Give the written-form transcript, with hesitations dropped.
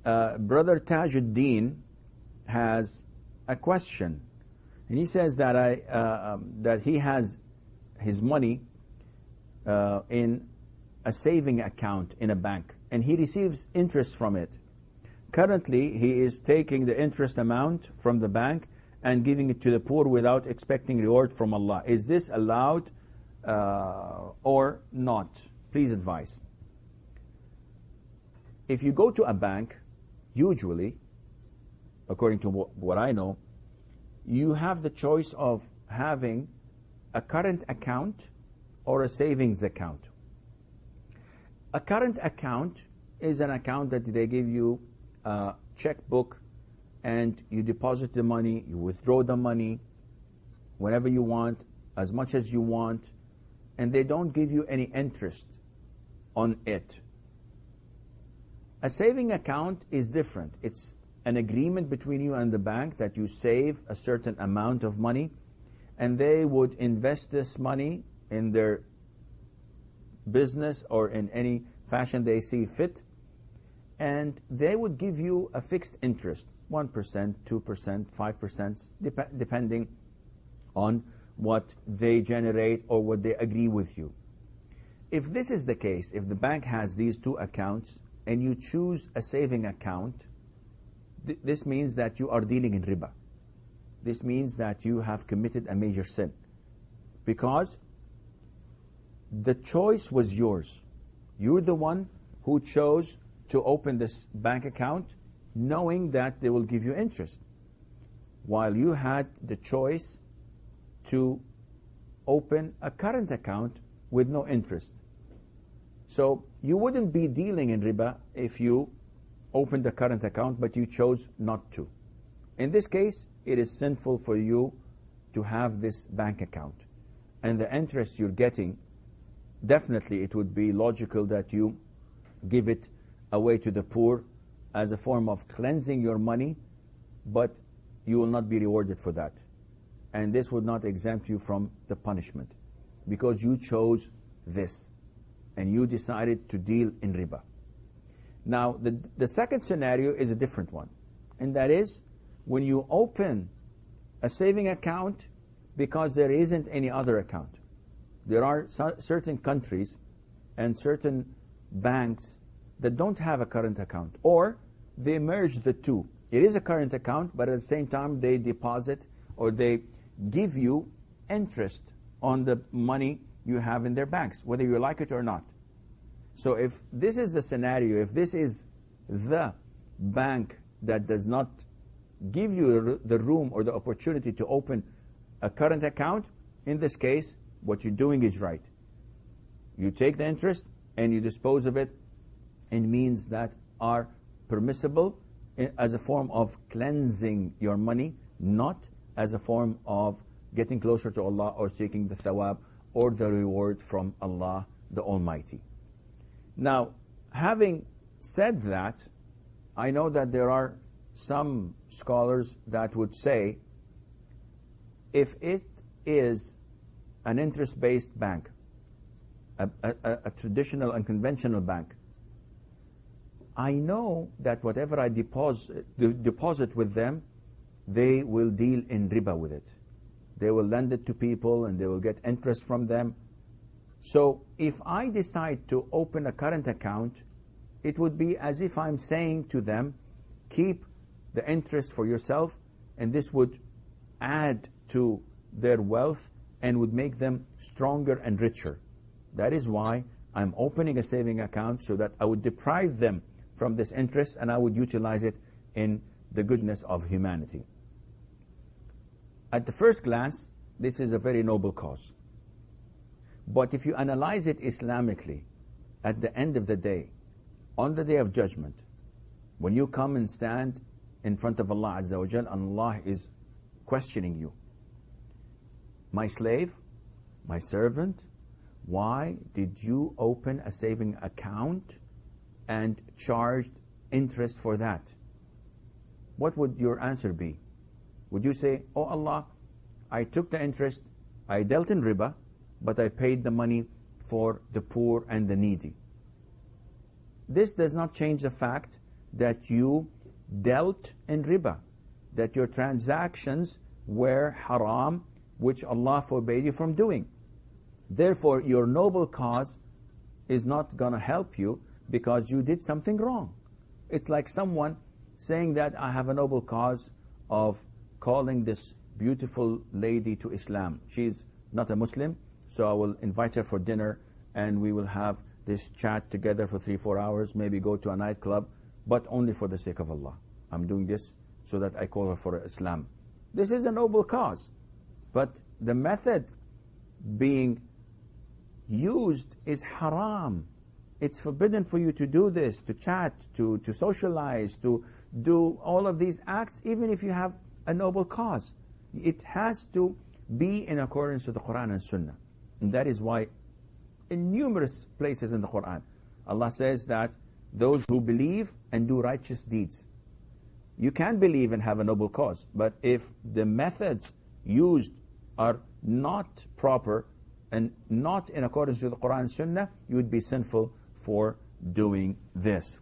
Brother Tajuddin has a question, and he says that that he has his money in a saving account in a bank, and he receives interest from it. Currently, he is taking the interest amount from the bank and giving it to the poor without expecting reward from Allah. Is this allowed or not? Please advise. If you go to a bank, usually, according to what I know, you have the choice of having a current account or a savings account. A current account is an account that they give you a checkbook, and you deposit the money, you withdraw the money whenever you want, as much as you want, and they don't give you any interest on it. A saving account is different. It's an agreement between you and the bank that you save a certain amount of money, and they would invest this money in their business or in any fashion they see fit, and they would give you a fixed interest, 1%, 2%, 5%, depending on what they generate or what they agree with you. If this is the case, if the bank has these two accounts and you choose a saving account, this means that you are dealing in riba. This means that you have committed a major sin, because the choice was yours. You're the one who chose to open this bank account knowing that they will give you interest, while you had the choice to open a current account with no interest. So you wouldn't be dealing in riba if you opened a current account, but you chose not to. In this case, it is sinful for you to have this bank account. And the interest you're getting, definitely it would be logical that you give it away to the poor as a form of cleansing your money, but you will not be rewarded for that. And this would not exempt you from the punishment, because you chose this and you decided to deal in riba. Now, the second scenario is a different one, and that is when you open a saving account because there isn't any other account. There are certain countries and certain banks that don't have a current account, or they merge the two. It is a current account, but at the same time they deposit or they give you interest on the money you have in their banks, whether you like it or not. So if this is the scenario, if this is the bank that does not give you the room or the opportunity to open a current account, in this case, what you're doing is right. You take the interest and you dispose of it in means that are permissible as a form of cleansing your money, not as a form of getting closer to Allah or seeking the thawab or the reward from Allah the Almighty. Now, having said that, I know that there are some scholars that would say if it is an interest-based bank, a traditional and conventional bank, I know that whatever I deposit with them, they will deal in riba with it. They will lend it to people and they will get interest from them. So if I decide to open a current account, it would be as if I'm saying to them, keep the interest for yourself, and this would add to their wealth and would make them stronger and richer. That is why I'm opening a saving account, so that I would deprive them from this interest and I would utilize it in the goodness of humanity. At the first glance, this is a very noble cause. But if you analyze it Islamically, at the end of the day, on the Day of Judgment, when you come and stand in front of Allah Azza wa Jal, and Allah is questioning you, my slave, my servant, why did you open a saving account and charged interest for that? What would your answer be? Would you say, oh Allah, I took the interest, I dealt in riba, but I paid the money for the poor and the needy? This does not change the fact that you dealt in riba, that your transactions were haram, which Allah forbade you from doing. Therefore, your noble cause is not going to help you because you did something wrong. It's like someone saying that I have a noble cause of calling this beautiful lady to Islam. She's not a Muslim, so I will invite her for dinner and we will have this chat together for 3-4 hours, maybe go to a nightclub, but only for the sake of Allah. I'm doing this so that I call her for Islam. This is a noble cause, but the method being used is haram. It's forbidden for you to do this, to chat, to socialize, to do all of these acts, even if you have a noble cause. It has to be in accordance with the Quran and Sunnah. And that is why in numerous places in the Quran, Allah says that those who believe and do righteous deeds. You can believe and have a noble cause, but if the methods used are not proper and not in accordance with the Quran and Sunnah, you would be sinful for doing this.